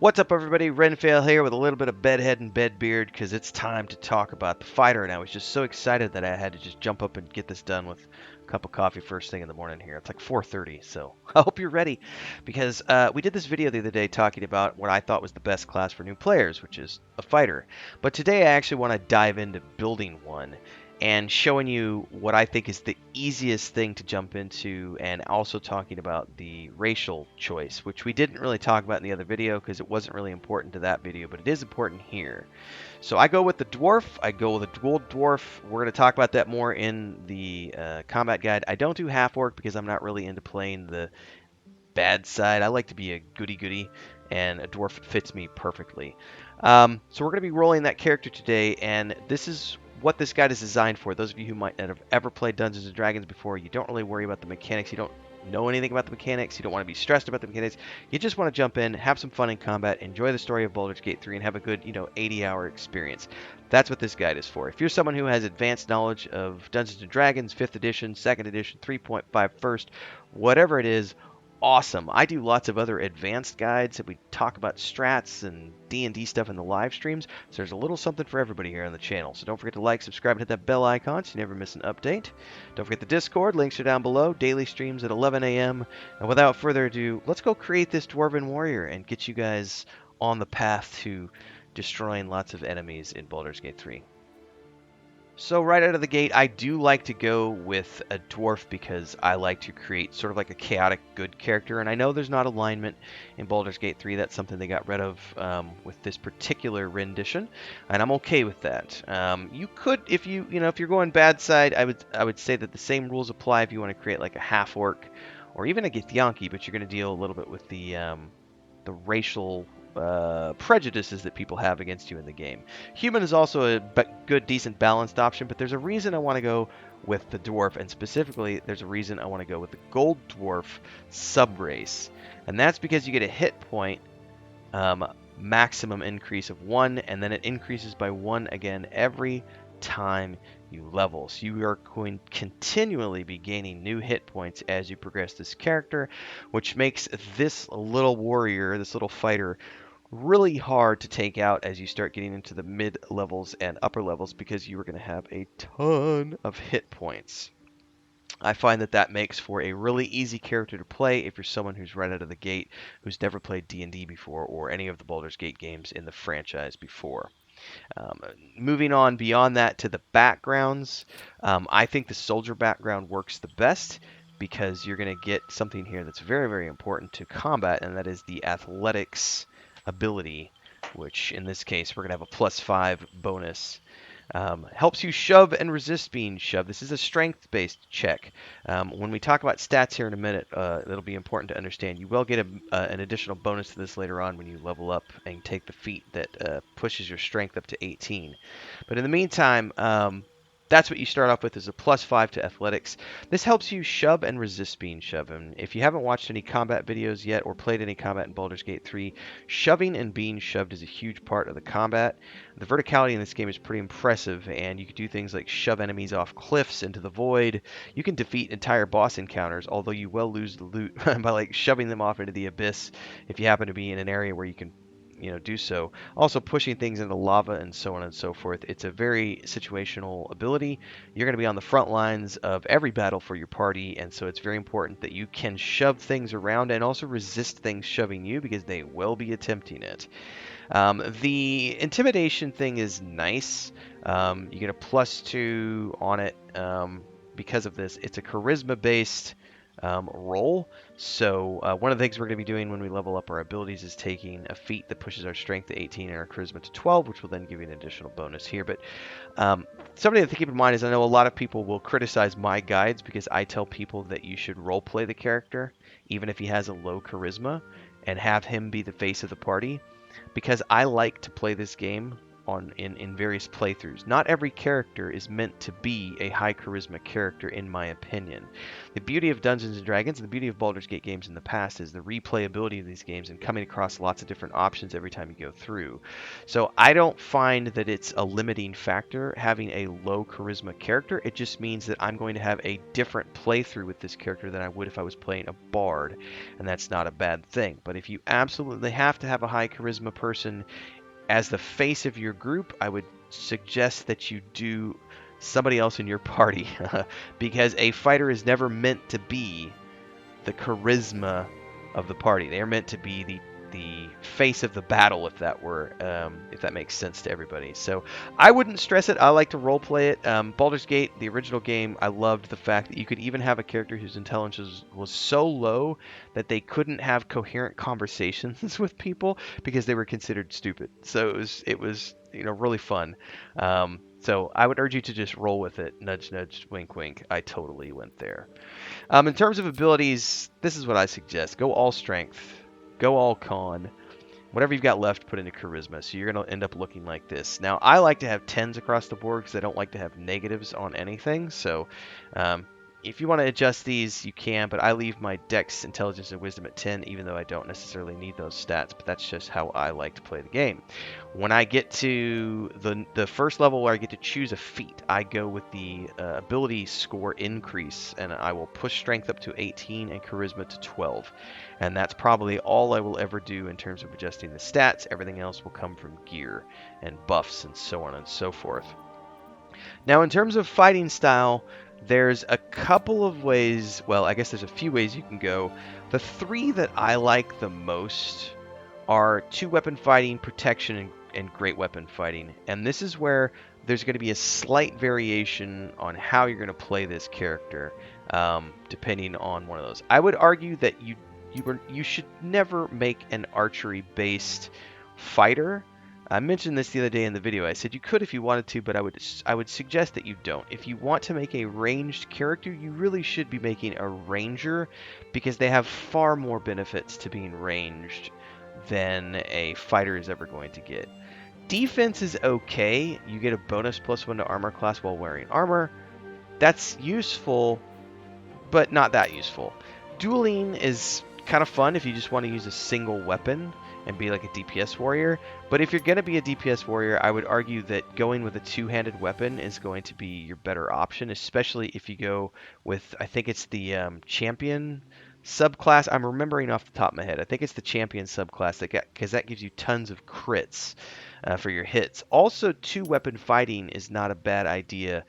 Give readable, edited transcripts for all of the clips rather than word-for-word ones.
What's up, everybody? Renfail here with a little bit of bedhead and bedbeard because it's time to talk about the fighter. And I was just so excited that I had to just jump up and get this done with a cup of coffee first thing in the morning here. It's like 4:30, so I hope you're ready because we did this video the other day talking about what I thought was the best class for new players, which is a fighter. But today I actually want to dive into building one and showing you what I think is the easiest thing to jump into, and also talking about the racial choice, which we didn't really talk about in the other video because it wasn't really important to that video, but it is important here. So I go with the dwarf. I go with the Gold Dwarf. We're going to talk about that more in the combat guide. I don't do half orc because I'm not really into playing the bad side. I like to be a goody-goody, and a dwarf fits me perfectly. So we're going to be rolling that character today, and this is what this guide is designed for. Those of you who might not have ever played Dungeons & Dragons before, you don't really worry about the mechanics. You don't know anything about the mechanics. You don't want to be stressed about the mechanics. You just want to jump in, have some fun in combat, enjoy the story of Baldur's Gate 3, and have a good, 80-hour experience. That's what this guide is for. If you're someone who has advanced knowledge of Dungeons & Dragons, 5th edition, 2nd edition, 3.5 first, whatever it is, awesome. I do lots of other advanced guides that we talk about strats and D&D stuff in the live streams. So there's a little something for everybody here on the channel. So don't forget to like, subscribe, and hit that bell icon so you never miss an update. Don't forget the Discord. Links are down below. Daily streams at 11 a.m. And without further ado, let's go create this Dwarven Warrior and get you guys on the path to destroying lots of enemies in Baldur's Gate 3. So right out of the gate, I do like to go with a dwarf because I like to create sort of like a chaotic good character. And I know there's not alignment in Baldur's Gate 3. That's something they got rid of with this particular rendition, and I'm okay with that. You could, if if you're going bad side, I would say that the same rules apply if you want to create like a half orc or even a Githyanki, but you're going to deal a little bit with the racial prejudices that people have against you in the game. Human is also a good, decent, balanced option, but there's a reason I want to go with the dwarf, and specifically, there's a reason I want to go with the Gold Dwarf subrace, and that's because you get a hit point maximum increase of 1, and then it increases by 1 again every time you level. So you are going to continually be gaining new hit points as you progress this character, which makes this little warrior, this little fighter, really hard to take out as you start getting into the mid levels and upper levels because you are going to have a ton of hit points. I find that that makes for a really easy character to play if you're someone who's right out of the gate, who's never played D&D before or any of the Baldur's Gate games in the franchise before. Moving on beyond that to the backgrounds, I think the soldier background works the best because you're going to get something here that's very, very important to combat, and that is the athletics ability, which in this case we're going to have a +5 bonus. Helps you shove and resist being shoved. This is a strength-based check. When we talk about stats here in a minute, it'll be important to understand. You will get an additional bonus to this later on when you level up and take the feat that pushes your strength up to 18. But in the meantime, that's what you start off with, is a +5 to athletics. This helps you shove and resist being shoved. And if you haven't watched any combat videos yet or played any combat in Baldur's Gate 3, shoving and being shoved is a huge part of the combat. The verticality in this game is pretty impressive, and you can do things like shove enemies off cliffs into the void. You can defeat entire boss encounters, although you will lose the loot by like shoving them off into the abyss if you happen to be in an area where you can do so. Also pushing things into lava and so on and so forth. It's a very situational ability. You're going to be on the front lines of every battle for your party, and so it's very important that you can shove things around and also resist things shoving you, because they will be attempting it. The intimidation thing is nice. You get a +2 on it because of this. It's a charisma based roll. So one of the things we're going to be doing when we level up our abilities is taking a feat that pushes our strength to 18 and our charisma to 12, which will then give you an additional bonus here. But something to keep in mind is I know a lot of people will criticize my guides because I tell people that you should role play the character, even if he has a low charisma, and have him be the face of the party, because I like to play this game in various playthroughs. Not every character is meant to be a high charisma character, in my opinion. The beauty of Dungeons and Dragons and the beauty of Baldur's Gate games in the past is the replayability of these games and coming across lots of different options every time you go through. So I don't find that it's a limiting factor having a low charisma character. It just means that I'm going to have a different playthrough with this character than I would if I was playing a bard, and that's not a bad thing. But if you absolutely have to have a high charisma person as the face of your group, I would suggest that you do somebody else in your party because a fighter is never meant to be the charisma of the party. They are meant to be the face of the battle, if that makes sense to everybody. So I wouldn't stress it. I like to role play it. Baldur's Gate, the original game, I loved the fact that you could even have a character whose intelligence was so low that they couldn't have coherent conversations with people because they were considered stupid. So it was really fun. So I would urge you to just roll with it. Nudge, nudge, wink, wink. I totally went there. In terms of abilities, this is what I suggest. Go all strength. Go all con. Whatever you've got left, put into charisma. So you're going to end up looking like this. Now, I like to have 10s across the board because I don't like to have negatives on anything. So if you want to adjust these, you can. But I leave my dex, intelligence, and wisdom at 10, even though I don't necessarily need those stats. But that's just how I like to play the game. When I get to the first level where I get to choose a feat, I go with the ability score increase, and I will push strength up to 18 and charisma to 12. And that's probably all I will ever do in terms of adjusting the stats. Everything else will come from gear and buffs and so on and so forth. Now, in terms of fighting style, there's a couple of ways. Well, I guess there's a few ways you can go. The three that I like the most are two weapon fighting, protection, and great weapon fighting. And this is where there's going to be a slight variation on how you're going to play this character, depending on one of those. I would argue that you should never make an archery-based fighter. I mentioned this the other day in the video. I said you could if you wanted to, but I would suggest that you don't. If you want to make a ranged character, you really should be making a ranger because they have far more benefits to being ranged than a fighter is ever going to get. Defense is okay. You get a bonus +1 to armor class while wearing armor. That's useful, but not that useful. Dueling is kind of fun if you just want to use a single weapon and be like a DPS warrior. But if you're going to be a DPS warrior, I would argue that going with a two-handed weapon is going to be your better option, especially if you go with, I think it's the champion subclass. I'm remembering off the top of my head. I think it's the champion subclass because that gives you tons of crits for your hits. Also, two-weapon fighting is not a bad idea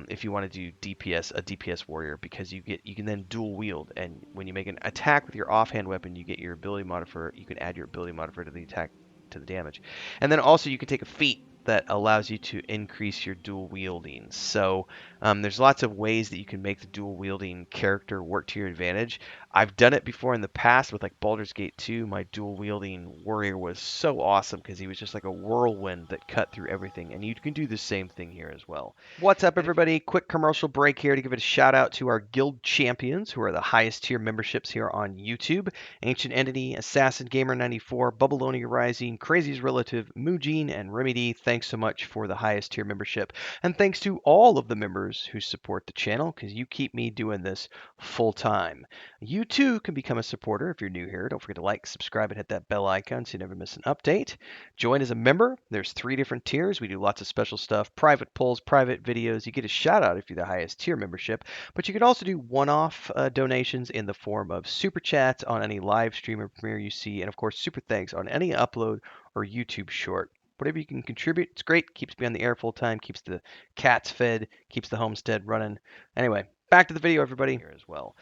if you want to do a DPS warrior, because you can then dual wield, and when you make an attack with your offhand weapon, you get your ability modifier. You can add your ability modifier to the attack to the damage, and then also you can take a feat that allows you to increase your dual wielding. So there's lots of ways that you can make the dual wielding character work to your advantage. I've done it before in the past with like Baldur's Gate 2. My dual wielding warrior was so awesome because he was just like a whirlwind that cut through everything, and you can do the same thing here as well. What's up, everybody? Quick commercial break here to give it a shout out to our guild champions, who are the highest tier memberships here on YouTube: Ancient Entity, Assassin Gamer 94, Bubbleonia Rising, Crazy's Relative, Mujin, and Remedy. Thanks so much for the highest tier membership, and thanks to all of the members who support the channel, because you keep me doing this full time. You too can become a supporter if you're new here. Don't forget to like, subscribe, and hit that bell icon so you never miss an update. Join as a member. There's 3 different tiers. We do lots of special stuff: private polls, private videos. You get a shout out if you're the highest tier membership, but you can also do one-off donations in the form of super chats on any live stream or premiere you see, and of course super thanks on any upload or YouTube short. Whatever you can contribute, it's great. Keeps me on the air full time, keeps the cats fed, keeps the homestead running. Anyway, back to the video, everybody, here as well.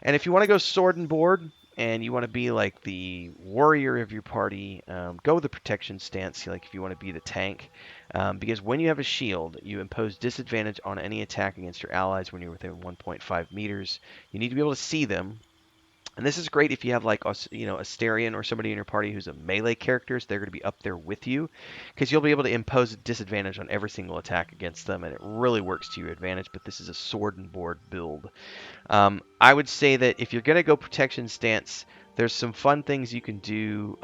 And if you want to go sword and board, and you want to be like the warrior of your party, go with the protection stance, like if you want to be the tank. Because when you have a shield, you impose disadvantage on any attack against your allies when you're within 1.5 meters. You need to be able to see them. And this is great if you have like Astarion or somebody in your party who's a melee character, so they're going to be up there with you, because you'll be able to impose a disadvantage on every single attack against them, and it really works to your advantage. But this is a sword and board build. I would say that if you're going to go protection stance, there's some fun things you can do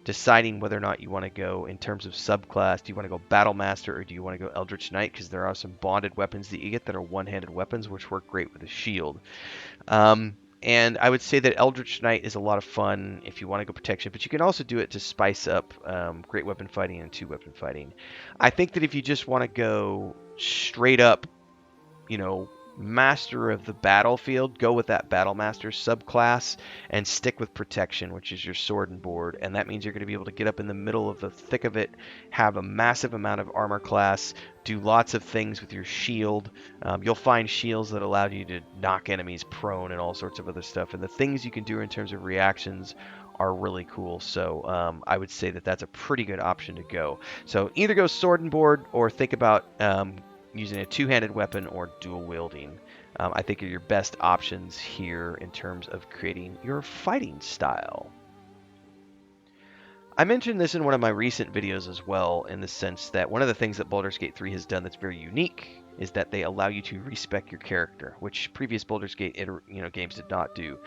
deciding whether or not you want to go in terms of subclass. Do you want to go Battle Master or do you want to go Eldritch Knight? Because there are some bonded weapons that you get that are one-handed weapons, which work great with a shield. And I would say that Eldritch Knight is a lot of fun if you want to go protection, but you can also do it to spice up great weapon fighting and two weapon fighting. I think that if you just want to go straight up, you know, master of the battlefield, go with that battle master subclass and stick with protection, which is your sword and board. And that means you're going to be able to get up in the middle of the thick of it, have a massive amount of armor class, do lots of things with your shield. You'll find shields that allow you to knock enemies prone and all sorts of other stuff. And the things you can do in terms of reactions are really cool. So I would say that that's a pretty good option to go. So either go sword and board or think about using a two-handed weapon or dual wielding. I think are your best options here in terms of creating your fighting style. I mentioned this in one of my recent videos as well, in the sense that one of the things that Baldur's Gate 3 has done that's very unique is that they allow you to respec your character, which previous Baldur's Gate games did not do.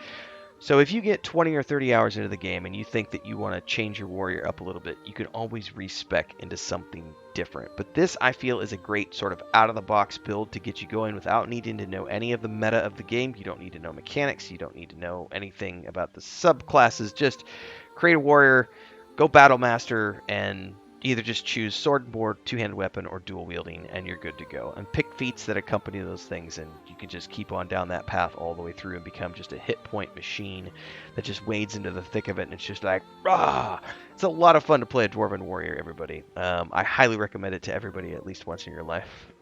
So if you get 20 or 30 hours into the game and you think that you want to change your warrior up a little bit, you can always respec into something different. But this, I feel, is a great sort of out-of-the-box build to get you going without needing to know any of the meta of the game. You don't need to know mechanics. You don't need to know anything about the subclasses. Just create a warrior, go Battle Master, and either just choose sword and board, two-handed weapon, or dual wielding, and you're good to go. And pick feats that accompany those things, and you can just keep on down that path all the way through and become just a hit point machine that just wades into the thick of it, and it's just like, rah! It's a lot of fun to play a Dwarven Warrior, everybody. I highly recommend it to everybody at least once in your life.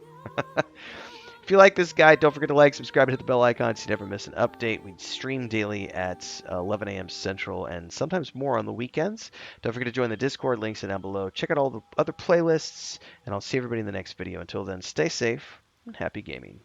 If you like this guide, don't forget to like, subscribe, and hit the bell icon so you never miss an update. We stream daily at 11 a.m. Central and sometimes more on the weekends. Don't forget to join the Discord. Links are down below. Check out all the other playlists, and I'll see everybody in the next video. Until then, stay safe and happy gaming.